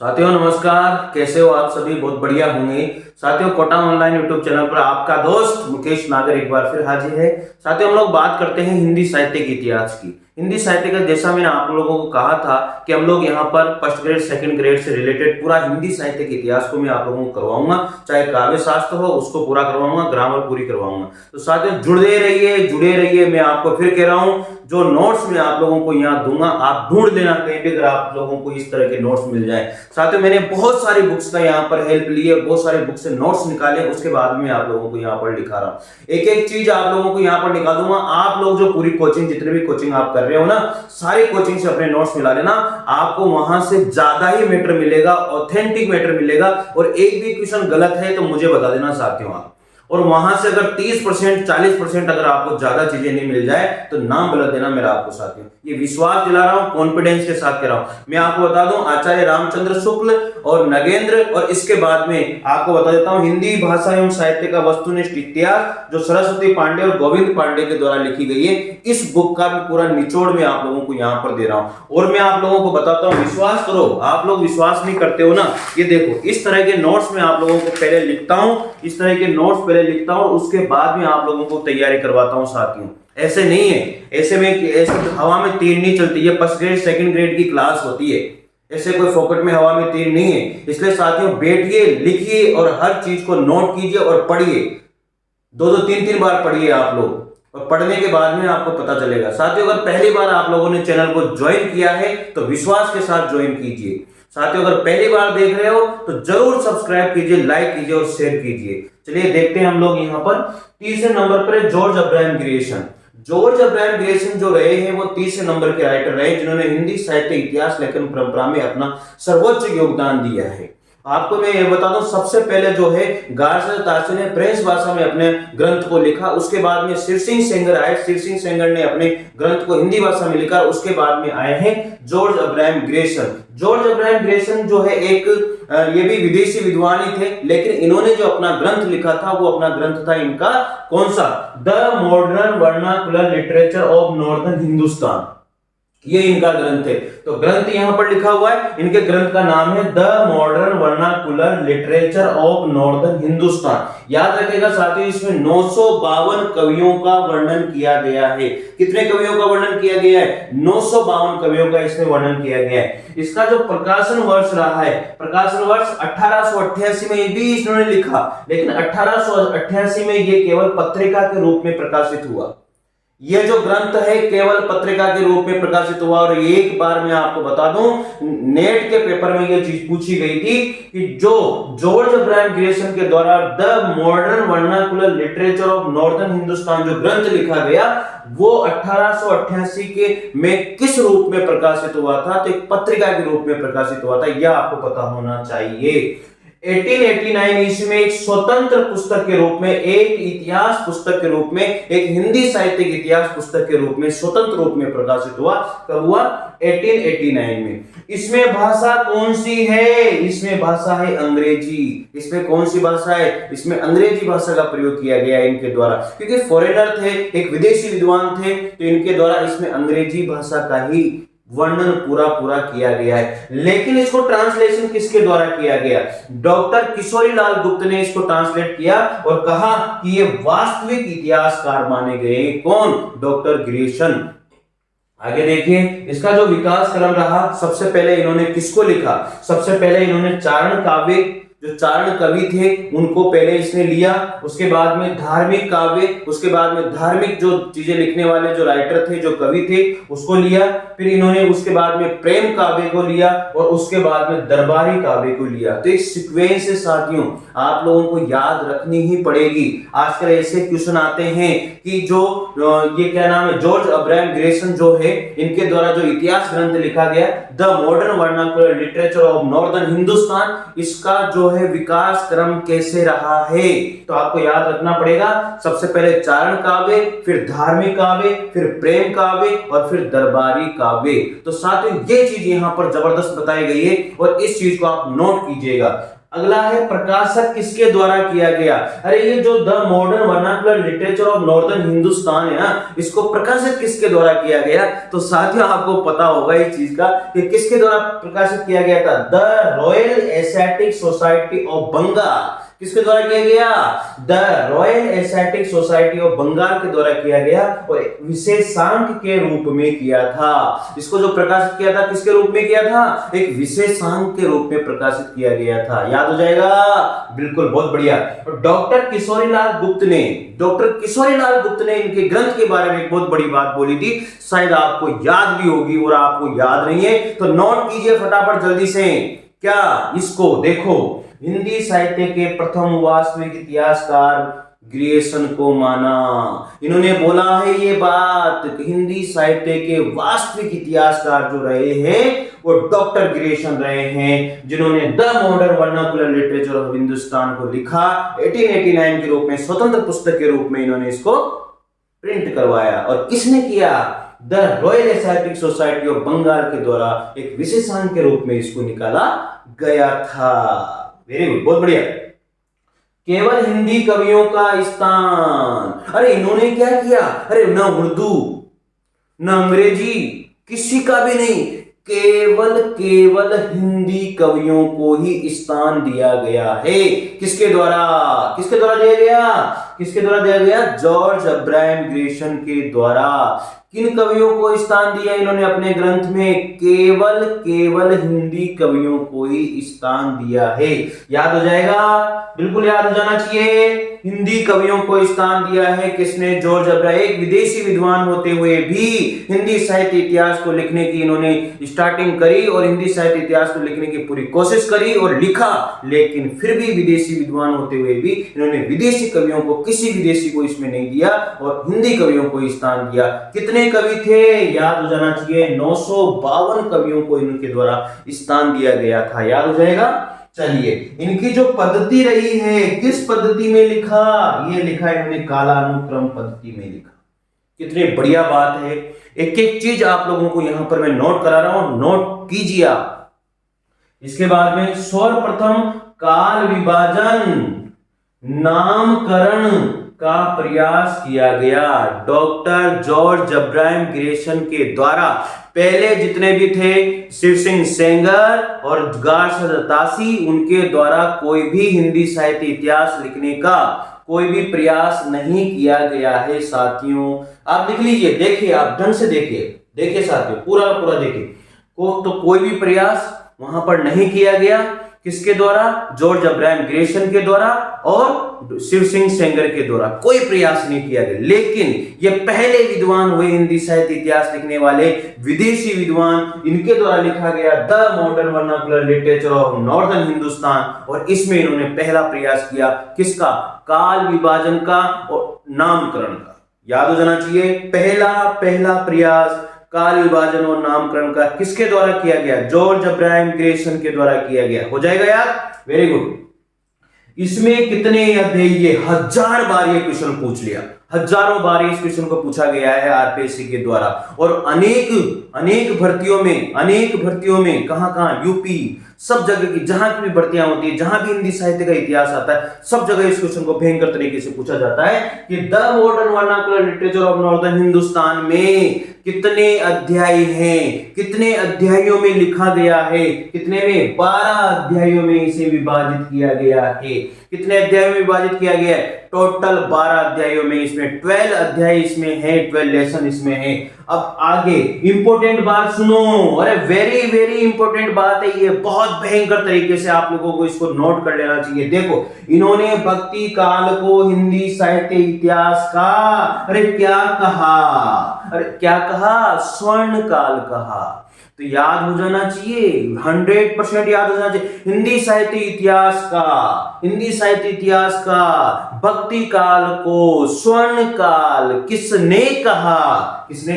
साथियों नमस्कार, कैसे हो आप सभी? बहुत बढ़िया होंगे। साथियों, कोटा ऑनलाइन यूट्यूब चैनल पर आपका दोस्त मुकेश नागर एक बार फिर हाजिर है। साथियों, हम लोग बात करते हैं हिंदी साहित्य के इतिहास की। हिंदी साहित्य का जैसा मैंने आप लोगों को कहा था कि हम लोग यहाँ पर फर्स्ट ग्रेड सेकंड ग्रेड से रिलेटेड पूरा हिंदी साहित्य के इतिहास को मैं आप लोगों को करवाऊंगा। चाहे काव्य शास्त्र हो उसको पूरा करवाऊंगा, ग्रामर पूरी करवाऊंगा। तो साथियों जुड़े रहिए। मैं आपको फिर कह रहा हूँ, जो नोट्स मैं आप लोगों को यहाँ दूंगा आप ढूंढ लेना कहीं भी, अगर आप लोगों को इस तरह के नोट्स मिल जाए। साथियों, मैंने बहुत सारी बुक्स का यहाँ पर हेल्प ली है, बहुत सारी बुक्स से नोट्स निकाले, उसके बाद में आप लोगों को यहाँ पर दिखा रहा हूँ। एक एक चीज आप लोगों को यहाँ पर निकालूंगा। आप लोग जो पूरी कोचिंग, जितने भी कोचिंग आप कर रहे हो ना, सारी कोचिंग से अपने नोट्स मिला लेना। आपको वहां से ज्यादा ही मैटर मिलेगा, ऑथेंटिक मैटर मिलेगा। और एक भी क्वेश्चन गलत है तो मुझे बता देना साथियों आप। और वहां से अगर 30% 40% अगर आपको ज्यादा चीजें नहीं मिल जाए तो नाम बदल देना मेरा आपको साथियों। ये विश्वास दिला रहा हूं, कॉन्फिडेंस के साथ कह रहा हूं। मैं आपको बता दूं, आचार्य रामचंद्र शुक्ल और नगेंद्र, और इसके बाद में आपको बता देता हूं हिंदी भाषा एवं साहित्य का वस्तुनिष्ठ इतिहास, जो सरस्वती पांडे और गोविंद पांडे के द्वारा लिखी गई है। इस बुक का भी पूरा निचोड़ मैं आप लोगों को यहाँ पर दे रहा हूं। और मैं आप लोगों को बताता हूं, विश्वास करो। आप लोग विश्वास नहीं करते हो ना, ये देखो इस तरह के नोट्स में आप लोगों को पहले लिखता हूं, इस तरह के नोट्स पहले लिखता हूं, उसके बाद में आप लोगों को तैयारी करवाता हूं साथियों। ऐसे नहीं है, ऐसे में ऐसे हवा में तीर नहीं चलती। ये फर्स्ट ग्रेड सेकंड ग्रेड की क्लास होती है, ऐसे कोई फोकट में हवा में तीर नहीं है। इसलिए साथियों बैठिए, लिखिए और हर चीज को नोट कीजिए और पढ़िए। दो तीन तीन बार पढ़िए आप लोग, और पढ़ने के बाद में आपको पता चलेगा। साथियों, अगर पहली बार आप लोगों ने चैनल को ज्वाइन किया है तो विश्वास के साथ ज्वाइन कीजिए। साथियों, अगर पहली बार देख रहे हो तो जरूर सब्सक्राइब कीजिए, लाइक कीजिए और शेयर कीजिए। चलिए देखते हैं हम लोग यहाँ पर। तीसरे नंबर पर है George Abraham Grierson. George Abraham Grierson जो रहे हैं वो तीसरे नंबर के राइटर रहे, जिन्होंने हिंदी साहित्य इतिहास लेखन परंपरा में अपना सर्वोच्च योगदान दिया है। आपको मैं ये बता दूं, सबसे पहले जो है गार्सर तारसी ने फ्रेंच भाषा में अपने ग्रंथ को लिखा। उसके बाद में शिवसिंह सेंगर आए, शिवसिंह सेंगर ने अपने ग्रंथ को हिंदी भाषा में लिखा। उसके बाद में आए हैं George Abraham Grierson. George Abraham Grierson जो है एक ये भी विदेशी विद्वान ही थे, लेकिन इन्होंने जो अपना ग्रंथ लिखा था वो अपना ग्रंथ था इनका कौन सा? The modern vernacular literature of northern Hindustan. ये इनका ग्रंथ है। तो ग्रंथ यहां पर लिखा हुआ है, इनके ग्रंथ का नाम है the modern vernacular literature of northern Hindustan. याद रखिएगा साथियों, इसमें 952 कवियों का वर्णन किया गया है। कितने कवियों का वर्णन किया गया है? 952 कवियों का इसमें वर्णन किया गया है। इसका जो प्रकाशन वर्ष रहा है, प्रकाशन वर्ष 1888 में भी इन्होंने लिखा, लेकिन 1888 में ये केवल पत्रिका के रूप में प्रकाशित हुआ। यह जो ग्रंथ है केवल पत्रिका के रूप में प्रकाशित हुआ। और एक बार मैं आपको बता दूं, नेट के पेपर में यह चीज पूछी गई थी कि जो जॉर्ज अब्राहम ग्रियर्सन के द्वारा the modern vernacular literature of northern Hindustan जो ग्रंथ लिखा गया वो 1888 के में किस रूप में प्रकाशित हुआ था? तो एक पत्रिका के रूप में प्रकाशित हुआ था, यह आपको पता होना चाहिए। 1889 ईस्वी में एक स्वतंत्र पुस्तक के रूप में, एक इतिहास पुस्तक के रूप में, एक हिंदी साहित्य की इतिहास पुस्तक के रूप में स्वतंत्र रूप में प्रकाशित हुआ। कब हुआ? 1889 में। इसमें भाषा कौन सी है? इसमें भाषा है अंग्रेजी। इसमें कौन सी भाषा है? इसमें अंग्रेजी भाषा का प्रयोग किया गया है इनके द्वारा, क्योंकि फॉरेनर थे, एक विदेशी विद्वान थे, तो इनके द्वारा इसमें अंग्रेजी भाषा का ही वर्णन पूरा किया गया है। लेकिन इसको ट्रांसलेशन किसके द्वारा किया गया? डॉक्टर किशोरीलाल गुप्त ने इसको ट्रांसलेट किया और कहा कि ये वास्तविक इतिहासकार माने गए। कौन? Doctor Grierson. आगे देखिए, इसका जो विकास क्रम रहा, सबसे पहले इन्होंने किसको लिखा? सबसे पहले इन्होंने चारण काव्य, जो चारण कवि थे उनको पहले इसने लिया। उसके बाद में धार्मिक काव्य, उसके बाद में धार्मिक जो चीजें लिखने वाले जो राइटर थे, जो कवि थे, उसको लिया। फिर इन्होंने उसके बाद में प्रेम काव्य को लिया और उसके बाद में दरबारी काव्य को लिया। तो एक सीक्वेंस है साथियों, आप लोगों को याद रखनी ही पड़ेगी। आजकल ऐसे क्वेश्चन आते हैं कि जो ये क्या नाम है, जॉर्ज अब्राहम ग्रियर्सन जो है, इनके द्वारा जो इतिहास ग्रंथ लिखा गया the modern vernacular literature of northern Hindustan, इसका जो है विकास क्रम कैसे रहा है? तो आपको याद रखना पड़ेगा, सबसे पहले चारण काव्य, फिर धार्मिक काव्य, फिर प्रेम काव्य और फिर दरबारी काव्य। तो साथियों ये चीज यहां पर जबरदस्त बताई गई है और इस चीज को आप नोट कीजिएगा। अगला है प्रकाशक किसके द्वारा किया गया। अरे ये जो the modern vernacular literature of northern Hindustan है ना, इसको प्रकाशित किसके द्वारा किया गया। तो साथियों आपको पता होगा इस चीज का कि किसके द्वारा प्रकाशित किया गया था। The royal aesthetic society of Bengal किसके द्वारा किया गया। The royal aesthetic society of Bengal के द्वारा किया गया और विशेषांक के रूप में किया था। इसको जो प्रकाशित किया था किसके रूप में किया था, एक विशेषांक के रूप में प्रकाशित किया गया था। याद हो जाएगा, बिल्कुल, बहुत बढ़िया। डॉक्टर किशोरीलाल गुप्त ने इनके ग्रंथ के बारे में एक बहुत बड़ी बात बोली थी, शायद आपको याद भी होगी और आपको याद नहीं है तो नोट कीजिए फटाफट जल्दी से। क्या, इसको देखो, हिंदी साहित्य के प्रथम वास्तविक इतिहासकार ग्रियर्सन को माना। इन्होंने बोला है ये बात, हिंदी साहित्य के वास्तविक इतिहासकार जो रहे हैं वो डॉक्टर ग्रियर्सन रहे हैं, जिन्होंने the modern vernacular literature of Hindustan को लिखा 1889 के रूप में, स्वतंत्र पुस्तक के रूप में इन्होंने इसको प्रिंट करवाया। और किसने किया, the royal aesthetic society of Bengal के द्वारा एक विशेषांक के रूप में इसको निकाला गया था। वेरी गुड, बहुत बढ़िया। केवल हिंदी कवियों का स्थान, अरे इन्होंने क्या किया, अरे न उर्दू न अंग्रेजी, किसी का भी नहीं, केवल हिंदी कवियों को ही स्थान दिया गया है। किसके द्वारा दिया गया, जॉर्ज अब्राहम ग्रेसन के द्वारा। किन कवियों को स्थान दिया इन्होंने अपने ग्रंथ में, केवल हिंदी कवियों को ही स्थान दिया है। याद हो जाएगा, बिल्कुल याद हो जाना चाहिए, हिंदी कवियों को स्थान दिया है किसने, जॉर्ज अब्राहम। एक विदेशी विद्वान होते हुए भी हिंदी साहित्य इतिहास को लिखने की इन्होंने स्टार्टिंग करी और हिंदी साहित्य इतिहास को लिखने की पूरी कोशिश करी और लिखा, लेकिन फिर भी विदेशी विद्वान होते हुए भी इन्होंने विदेशी कवियों को, किसी विदेशी को इसमें नहीं दिया और हिंदी कवियों को स्थान दिया। कितने कवि थे, याद हो जाना चाहिए, 952 कवियों को इनके द्वारा स्थान दिया गया था। याद हो जाएगा। चलिए, इनकी जो पद्धति रही है, किस पद्धति में लिखा, ये लिखा इन्होंने कालानुक्रम पद्धति में लिखा। कितनी बढ़िया बात है, एक एक चीज आप लोगों को यहां पर मैं नोट करा रहा हूं, नोट कीजिए आप। इसके बाद में सर्वप्रथम काल विभाजन नामकरण का प्रयास किया गया डॉक्टर जॉर्ज अब्राहम ग्रेसन के द्वारा। पहले जितने भी थे, शिव सिंह सेंगर और गार्सद तासी, उनके द्वारा कोई भी हिंदी साहित्य इतिहास लिखने का कोई भी प्रयास नहीं किया गया है। साथियों आप लिख लीजिए, देखिए, आप ढंग से देखिए साथियों, पूरा देखिए तो कोई भी प्रयास वहां पर नहीं किया गया। किसके द्वारा, जॉर्ज अब्राहम ग्रेसन के द्वारा और शिव सिंह सेंगर के द्वारा कोई प्रयास नहीं किया गया। लेकिन ये पहले विद्वान हुए हिंदी साहित्य इतिहास लिखने वाले, विदेशी विद्वान, इनके द्वारा लिखा गया the modern vernacular literature of northern Hindustan, और इसमें इन्होंने पहला प्रयास किया किसका, काल विभाजन का और नामकरण का। याद हो जाना चाहिए, पहला प्रयास काल विभाजन और नामकरण का किसके द्वारा किया गया, जॉर्ज अब्राहम ग्रेसन के द्वारा किया गया। हो जाएगा यार, वेरी गुड। इसमें कितने अध्याय, ये 1000 बार ये क्वेश्चन पूछ लिया, हजारों बार इस क्वेश्चन को पूछा गया है आरपीएससी के द्वारा। और अनेक भर्तियों में कहां यूपी, सब जगह की जहां की भी भर्तियां होती है, जहां भी हिंदी साहित्य का इतिहास आता है, सब जगह इस क्वेश्चन को भयंकर तरीके से पूछा जाता है कि the modern vernacular literature of northern Hindustan में कितने अध्याय हैं, कितने अध्यायों में लिखा गया है, कितने में, 12 अध्यायों में इसे विभाजित किया गया है। कितने अध्यायों में विभाजित किया गया है, टोटल 12 अध्यायों में, इसमें 12 अध्याय इसमें है, 12 लेसन इसमें है। अब आगे इंपॉर्टेंट बात सुनो, अरे वेरी इंपॉर्टेंट बात है ये, बहुत भयंकर तरीके से आप लोगों को इसको नोट कर लेना चाहिए। देखो, इन्होंने भक्ति काल को हिंदी साहित्य इतिहास का क्या कहा, स्वर्ण काल कहा। तो याद हो जाना चाहिए, 100% याद हो जाना चाहिए, हिंदी साहित्य इतिहास का भक्ति काल को स्वर्ण काल किसने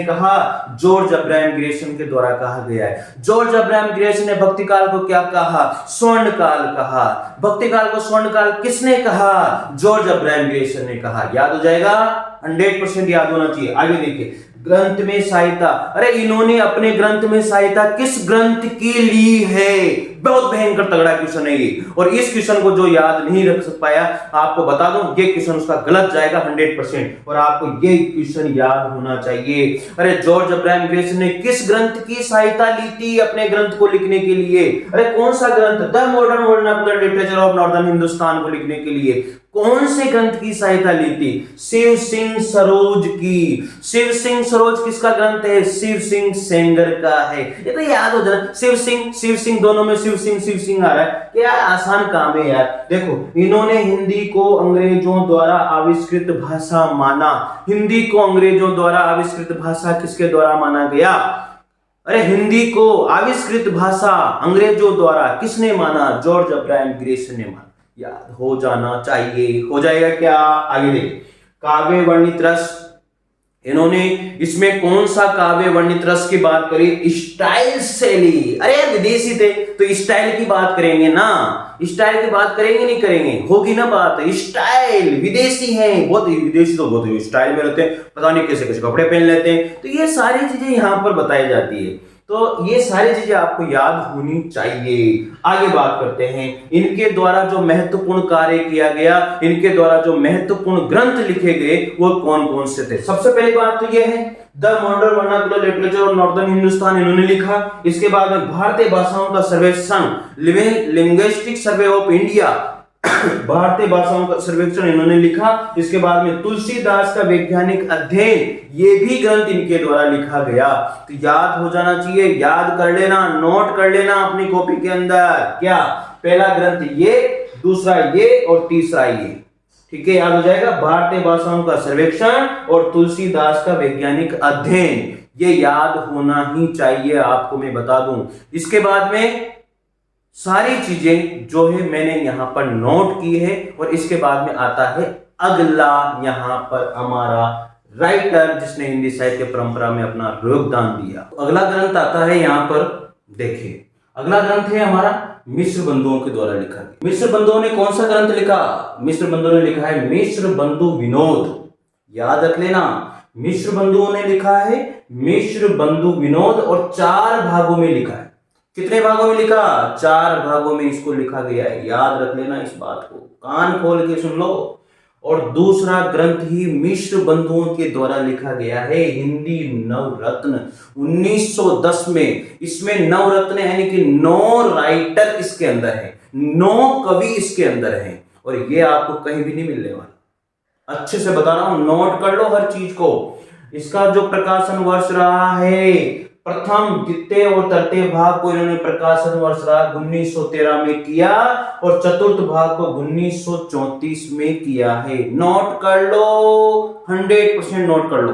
कहा, जॉर्ज अब्राहम ग्रेसन के द्वारा कहा गया है। जॉर्ज अब्राहम ग्रेसन ने भक्ति काल को क्या कहा, स्वर्ण काल कहा। भक्ति काल को स्वर्ण काल किसने कहा, जॉर्ज अब्राहम ग्रेसन ने कहा। याद हो जाएगा, 100% याद होना चाहिए। आगे देखिए, ग्रंथ में सहायता, अरे इन्होंने अपने ग्रंथ में सहायता किस ग्रंथ की ली है, बहुत भयंकर तगड़ा क्वेश्चन है ये, और इस क्वेश्चन को जो याद नहीं रख पाया, आपको बता दूं ये क्वेश्चन उसका गलत जाएगा 100%, और आपको ये क्वेश्चन याद होना चाहिए। अरे जॉर्ज अब्राहम ग्रेस ने किस ग्रंथ की सहायता ली थी अपने ग्रंथ को लिखने के लिए? अरे कौन सा ग्रंथ? The modern vernacular literature of northern Hindustan को लिखने के लिए कौन से ग्रंथ की सहायता ली थी? शिव सिंह सरोज की। शिव सिंह सरोज किसका ग्रंथ है? शिव सिंह सेंगर का है। ये तो याद हो जाना, शिव सिंह दोनों में शिव सिंह आ रहा है, क्या आसान काम है यार। देखो, इन्होंने हिंदी को अंग्रेजों द्वारा आविष्कृत भाषा माना। हिंदी को अंग्रेजों द्वारा आविष्कृत भाषा किसके द्वारा माना गया? अरे हिंदी को आविष्कृत भाषा अंग्रेजों द्वारा किसने माना? जॉर्ज अब्राहम ग्रेस ने माना। याद हो जाना चाहिए। हो जाएगा क्या? आगे देखिए, काव्य वर्णित रस, इन्होंने इसमें कौन सा काव्य वर्णित रस की बात करी? स्टाइल शैली। अरे विदेशी थे तो स्टाइल की बात करेंगे ना, स्टाइल की बात करेंगे नहीं करेंगे? होगी ना बात। स्टाइल विदेशी हैं, बहुत विदेशी तो बहुत स्टाइल में रहते हैं, पता नहीं कैसे कैसे कपड़े पहन लेते हैं। तो ये सारी चीजें यहां पर बताई जाती है, तो ये सारी चीजें आपको याद होनी चाहिए। आगे बात करते हैं, इनके द्वारा जो महत्वपूर्ण कार्य किया गया, इनके द्वारा जो महत्वपूर्ण ग्रंथ लिखे गए वो कौन कौन से थे? सबसे पहली बात तो ये है the modern vernacular literature of northern Hindustan, इन्होंने लिखा। इसके बाद में भारतीय भाषाओं का सर्वेक्षण, लिंग्विस्टिक सर्वे ऑफ इंडिया, भारतीय भाषाओं का सर्वेक्षण इन्होंने लिखा। इसके बाद में तुलसीदास का वैज्ञानिक अध्ययन, ये भी ग्रंथ इनके द्वारा लिखा गया। तो याद हो जाना चाहिए, याद कर लेना, नोट कर लेना अपनी कॉपी के अंदर। क्या? पहला ग्रंथ ये, दूसरा ये और तीसरा ये। ठीक है, याद हो जाएगा। भारतीय भाषाओं का सर्वेक्षण और तुलसीदास का वैज्ञानिक अध्ययन, ये याद होना ही चाहिए, आपको मैं बता दूं। इसके बाद में सारी चीजें जो है मैंने यहां पर नोट की है, और इसके बाद में आता है अगला, यहां पर हमारा राइटर जिसने हिंदी साहित्य परंपरा में अपना योगदान दिया। अगला ग्रंथ आता है यहां पर, देखिए अगला ग्रंथ है हमारा मिश्र बंधुओं के द्वारा लिखा गया। मिश्र बंधुओं ने कौन सा ग्रंथ लिखा? मिश्र बंधुओं ने लिखा है मिश्र बंधु विनोद। याद रख लेना, मिश्र बंधुओं ने लिखा है मिश्र बंधु विनोद, और 4 भागों में लिखा है। कितने भागों में लिखा? 4 भागों में इसको लिखा गया है। याद रख लेना इस बात को, कान खोल के सुन लो। और दूसरा ग्रंथ ही मिश्र बंधुओं के द्वारा लिखा गया है, हिंदी नवरत्न 1910 में। इसमें नवरत्न यानी कि 9 राइटर इसके अंदर है, 9 कवि इसके अंदर हैं, और ये आपको कहीं भी नहीं मिलने वाला। अच्छे से बता रहा हूं, नोट कर लो हर चीज को। इसका जो प्रकाशन वर्ष रहा है, प्रथम द्वितीय और तृतीय भाग को इन्होंने प्रकाशन वर्ष 1913 में किया, और चतुर्थ भाग को 1934 में किया है। नोट कर लो, 100% नोट कर लो।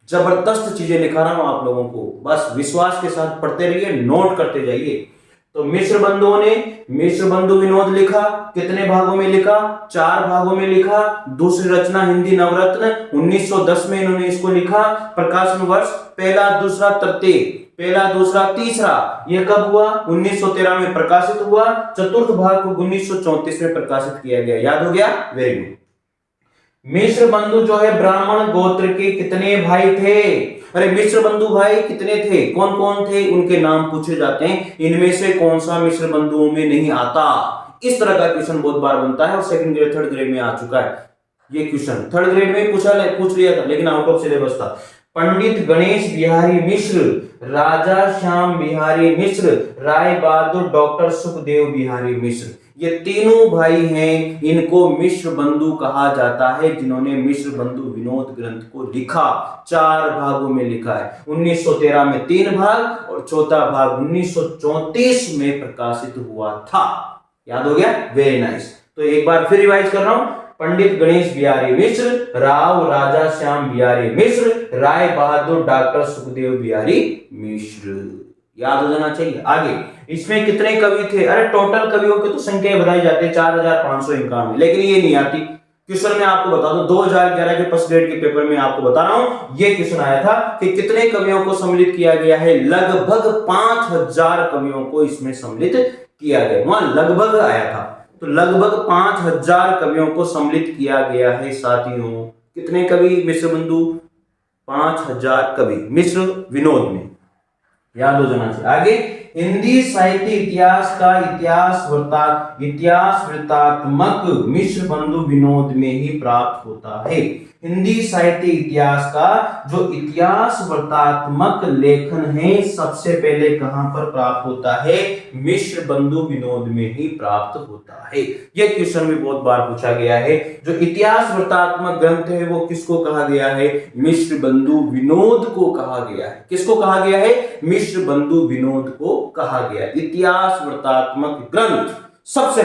जबरदस्त चीजें लिखा रहा हूं आप लोगों को, बस विश्वास के साथ पढ़ते रहिए, नोट करते जाइए। तो मिश्र बंधुओं ने मिश्र बंधु विनोद लिखा। कितने भागों में लिखा? 4 भागों में लिखा। दूसरी रचना हिंदी नवरत्न 1910 में इन्होंने इसको लिखा। प्रकाशन वर्ष पहला, दूसरा, तृतीय, पहला, दूसरा, तीसरा, ये कब हुआ? 1913 में प्रकाशित हुआ। चतुर्थ भाग को 1934 में प्रकाशित किया गया। याद हो गया? Very good. मिश्र बंधु जो है ब्राह्मण गोत्र के कितने भाई थे? अरे मिश्र बंधु भाई कितने थे? कौन कौन थे? उनके नाम पूछे जाते हैं। इनमें से कौन सा मिश्र बंधुओं में नहीं आता? इस तरह का क्वेश्चन बहुत बार बनता है, और सेकंड ग्रेड थर्ड ग्रेड में आ चुका है ये क्वेश्चन। थर्ड ग्रेड में पूछ लिया था, लेकिन आउट ऑफ सिलेबस था। पंडित गणेश बिहारी मिश्र, राजा श्याम बिहारी मिश्र, राय बहादुर, डॉक्टर सुखदेव बिहारी मिश्र, ये तीनों भाई हैं। इनको मिश्र बंधु कहा जाता है, जिन्होंने मिश्र बंधु विनोद ग्रंथ को लिखा। 4 भागों में लिखा है। 1913 में 3 भाग, और चौथा भाग 1934 में प्रकाशित हुआ था। याद हो गया? Very nice. तो एक बार फिर रिवाइज कर रहा हूं। पंडित गणेश बिहारी मिश्र, राव राजा श्याम बिहारी मिश्र, राय बहादुर, डॉक्टर सुखदेव बिहारी मिश्र। याद हो जाना चाहिए। आगे इसमें कितने कवि थे? अरे टोटल कवियों की तो संख्या बताई जाती है 4551, लेकिन ये नहीं आती। क्वेश्चन में आपको बता दूं, 2011 के फर्स्ट ग्रेड के पेपर में आपको बता रहा हूं, ये क्वेश्चन आया था कि कितने कवियों को सम्मिलित किया गया है। लगभग 5000 कवियों को इसमें सम्मिलित किया गया। वहां लगभग आया था, तो लगभग 5000 कवियों को सम्मिलित किया गया है साथियों। कितने कवि मिश्र बंधु? 5000 कवि मिश्र विनोद में। याद हो जाना चाहिए। आगे हिंदी साहित्य इतिहास का इतिहास वृत्तात्मक मिश्र बंधु विनोद में ही प्राप्त होता है। हिंदी साहित्य इतिहास का जो इतिहास वृत्तात्मक लेखन है सबसे पहले कहां पर प्राप्त होता है? मिश्र बंधु विनोद में ही प्राप्त होता है। यह क्वेश्चन भी बहुत बार पूछा गया है। जो इतिहास वृत्तात्मक ग्रंथ है वो किसको कहा गया है? मिश्र बंधु विनोद को कहा गया है। किसको कहा गया है? मिश्र बंधु विनोद को कहा गया है। इतिहास वृत्तात्मक ग्रंथ सबसे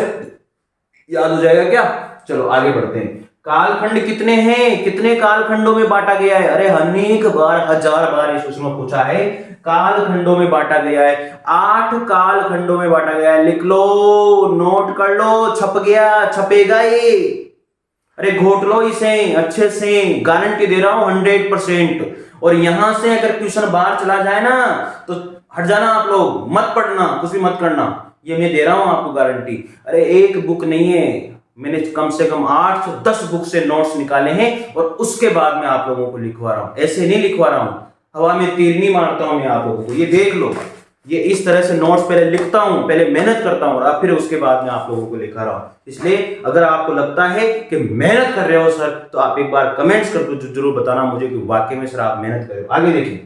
याद हो जाएगा क्या? चलो आगे बढ़ते हैं। कालखंड कितने हैं? कितने कालखंडों में बांटा गया है? अरे अनेक बार, हजार बार इस क्वेश्चन में पूछा है। कालखंडों में बांटा गया है, 8 कालखंडों में बांटा गया है। लिख लो, नोट कर लो, छप गया, छपेगा ये। अरे घोट लो इसे अच्छे से, गारंटी दे रहा हूं 100%। और यहां से अगर क्वेश्चन बाहर चला जाए ना तो हट जाना आप लोग, मत पढ़ना, कुछ भी मत करना, ये मैं दे रहा हूं आपको गारंटी। अरे एक बुक नहीं है, मैंने कम से कम 8 से 10 बुक से नोट्स निकाले हैं और उसके बाद मैं आप लोगों को लिखवा रहा हूं। ऐसे नहीं लिखवा रहा हूं, हवा में तीर नहीं मारता हूं मैं आप लोगों को। ये देख लो, ये इस तरह से नोट्स पहले लिखता हूं, पहले मेहनत करता हूं और फिर उसके बाद मैं आप लोगों को लिखा रहा हूं। इसलिए अगर आपको लगता है कि मेहनत कर रहे हो सर, तो आप एक बार कमेंट्स करके जरूर बताना मुझे कि वाकई में सर आप मेहनत कर रहे हो। आगे देखिए,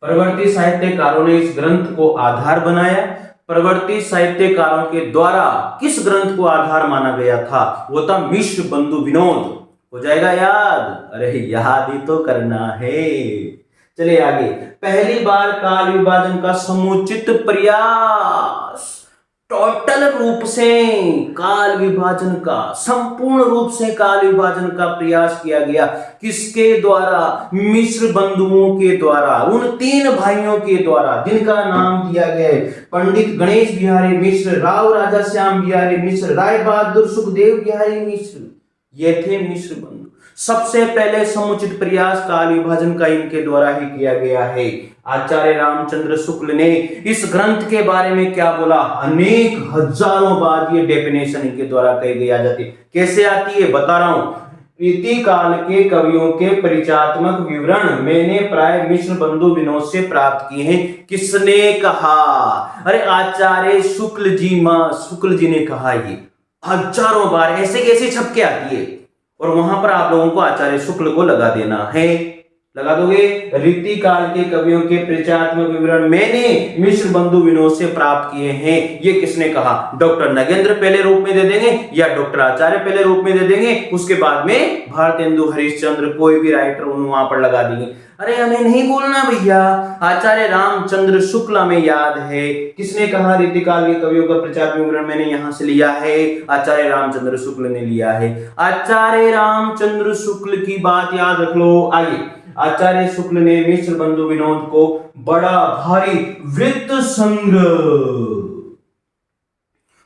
परवर्ती साहित्यकारों ने इस ग्रंथ को आधार बनाया। परवर्ती साहित्यकारों के द्वारा किस ग्रंथ को आधार माना गया था? वो था मिश्र बंधु विनोद। हो जाएगा याद? अरे याद ही तो करना है। चलिए आगे। पहली बार काल विभाजन का समुचित प्रयास, टोटल रूप से काल विभाजन का, संपूर्ण रूप से काल विभाजन का प्रयास किया गया। किसके द्वारा? मिश्र बंधुओं के द्वारा, उन 3 भाइयों के द्वारा जिनका नाम दिया गया है पंडित गणेश बिहारी मिश्र, राव राजा श्याम बिहारी मिश्र, राय बहादुर सुखदेव बिहारी मिश्र। ये थे मिश्र बंधु। सबसे पहले समुचित प्रयास काल विभाजन का इनके द्वारा ही किया गया है। आचार्य रामचंद्र शुक्ल ने इस ग्रंथ के बारे में क्या बोला? अनेक हजारों बार ये डेफिनेशन इनके द्वारा कही गई आ जाती है। कैसे आती है बता रहा हूं। इति काल के कवियों के परिचयात्मक विवरण मैंने प्राय मिश्र बंधु विनोद से प्राप्त किए हैं। किसने कहा? अरे आचार्य शुक्ल जी ने कहा। ये हजारों बार ऐसे कैसे छप के आती है और वहां पर आप लोगों को आचार्य शुक्ल को लगा देना है। लगा दोगे? रीति काल के कवियों के परिचयात्मक विवरण मैंने मिश्र बंधु विनोद से प्राप्त किए हैं। ये किसने कहा? डॉक्टर नगेंद्र पहले रूप में दे देंगे या डॉक्टर आचार्य पहले रूप में दे देंगे, उसके बाद में भारतेंदु हरिश्चंद्र कोई भी राइटर वहां पर लगा देंगे। अरे हमें नहीं बोलना भैया, आचार्य रामचंद्र शुक्ल में याद है। किसने कहा? रीतिकाल के कवियों का परिचयात्मक विवरण मैंने यहां से लिया है, आचार्य रामचंद्र शुक्ल ने लिया है। आचार्य रामचंद्र शुक्ल की बात याद रख लो। आइए, आचार्य शुक्ल ने मिश्र बंधु विनोद को बड़ा भारी वृत्त संग्रह,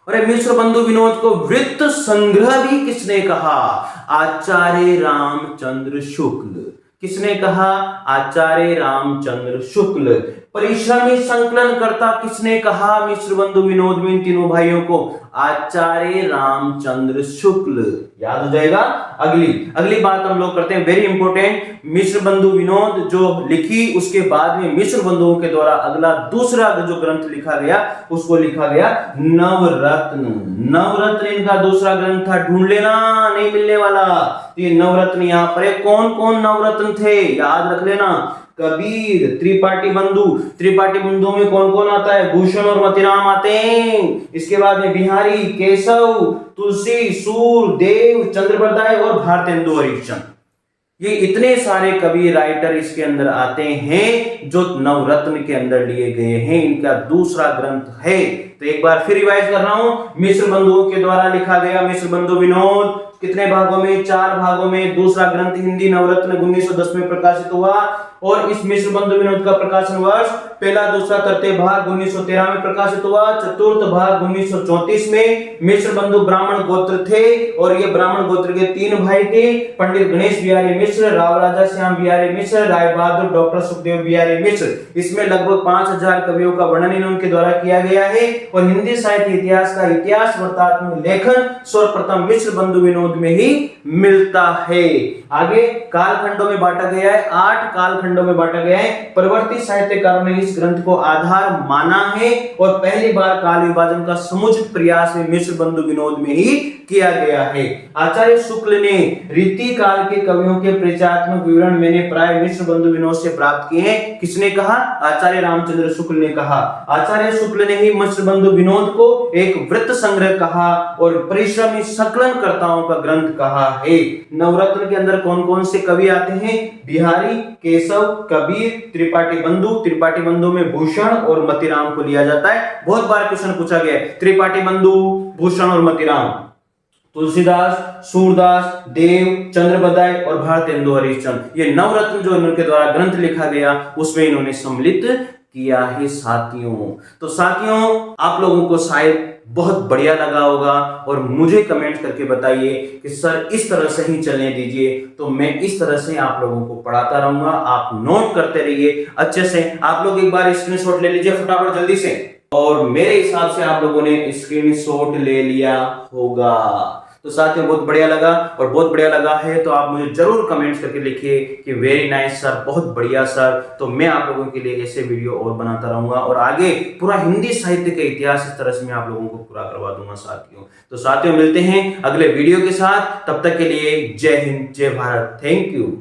और मिश्र बंधु विनोद को वृत्त संग्रह भी किसने कहा? आचार्य रामचंद्र शुक्ल। किसने कहा? आचार्य रामचंद्र शुक्ल। परिश्रमी संकलन करता किसने कहा मिश्र बंधु विनोद में इन तीनों भाइयों को? आचार्य रामचंद्र शुक्ल। याद हो जाएगा। अगली बात हम लोग करते हैं, वेरी इंपॉर्टेंट। मिश्र बंधु विनोद जो लिखी, उसके बाद में मिश्र बंधुओं के द्वारा अगला दूसरा जो ग्रंथ लिखा गया उसको लिखा गया नवरत्न। नवरत्न इनका दूसरा ग्रंथ था। ढूंढ लेना, नहीं मिलने वाला। ये नवरत्न यहाँ पर कौन कौन नवरत्न थे याद रख लेना। कबीर, त्रिपाठी बंधुओं में कौन कौन आता है? भूषण और मतिराम आते हैं। इसके बाद में बिहारी, केशव, तुलसी, सूर, देव, चंद्रप्रदाय और भारतेंदु हरिश्चंद्र। ये इतने सारे कवि राइटर इसके अंदर आते हैं जो नवरत्न के अंदर लिए गए हैं। इनका दूसरा ग्रंथ है। तो एक बार फिर रिवाइज कर रहा हूं। मिश्र बंधुओं के द्वारा लिखा गया मिश्र बंधु विनोद कितने भागों में? 4 भागों में। दूसरा ग्रंथ हिंदी नवरत्न 1910 में प्रकाशित हुआ और इस मिश्र बंधु विनोद का प्रकाशन वर्ष पहला, दूसरा, तृतीय भाग 1913 में प्रकाशित हुआ। चतुर्थ भाग 1934 में। मिश्र बंधु ब्राह्मण गोत्र थे और ये ब्राह्मण गोत्र के 3 भाई थे, पंडित गणेश बिहारी मिश्र, राव राजा श्याम बिहारी मिश्र, राय बहादुर डॉक्टर सुखदेव बिहारी मिश्र। इसमें लगभग 5000 कवियों का वर्णन उनके द्वारा किया गया है और हिंदी साहित्य इतिहास का इतिहास वृत्तात्मक लेखन सर्वप्रथम मिश्र बंधु विनोद में ही मिलता है। आगे कालखंडों में बांटा गया है। 8 कालखंड खंडों में बांटा गया है। परवर्ती साहित्यकारों ने इस ग्रंथ को आधार माना है और पहली बार काल विभाजन का समुचित प्रयास में मिश्र बंधु विनोद में ही किया गया है। आचार्य शुक्ल ने रीति काल के कवियों के परिचयात्मक विवरण मैंने प्राय मिश्र बंधु विनोद से प्राप्त किए हैं। किसने कहा? आचार्य रामचंद्र शुक्ल ने कहा। आचार्य शुक्ल ने ही मिश्र बंधु विनोद को एक वृत्त संग्रह कहा और परिश्रमी संकलनकर्ताओं का ग्रंथ कहा है। नवरत्न के अंदर कौन कौन से कवि आते हैं? बिहारी, केशव, कबीर, त्रिपाठी बंधु। त्रिपाठी बंधु में भूषण और मतीराम को लिया जाता है। बहुत बार क्वेश्चन पूछा गया है, त्रिपाठी बंधु, भूषण और मतीराम। तुलसीदास, सूरदास, देव, चंद्रबदाय और भारतेंदु हरिश्चंद्र, ये नवरत्न जो इनके द्वारा ग्रंथ लिखा गया उसमें इन्होंने सम्मिलित किया है साथियों। तो साथियों, आप लोगों को शायद बहुत बढ़िया लगा होगा और मुझे कमेंट करके बताइए कि सर इस तरह से ही चलने दीजिए, तो मैं इस तरह से आप लोगों को पढ़ाता रहूंगा। आप नोट करते रहिए अच्छे से। आप लोग एक बार स्क्रीनशॉट ले लीजिए फटाफट जल्दी से, और मेरे हिसाब से आप लोगों ने स्क्रीनशॉट ले लिया होगा। तो साथियों, बहुत बढ़िया लगा, और बहुत बढ़िया लगा है तो आप मुझे जरूर कमेंट्स करके लिखिए कि वेरी नाइस सर, बहुत बढ़िया सर। तो मैं आप लोगों के लिए ऐसे वीडियो और बनाता रहूंगा और आगे पूरा हिंदी साहित्य का इतिहास इस तरह से मैं आप लोगों को पूरा करवा दूंगा साथियों। तो साथियों, मिलते हैं अगले वीडियो के साथ, तब तक के लिए जय हिंद, जय भारत, थैंक यू।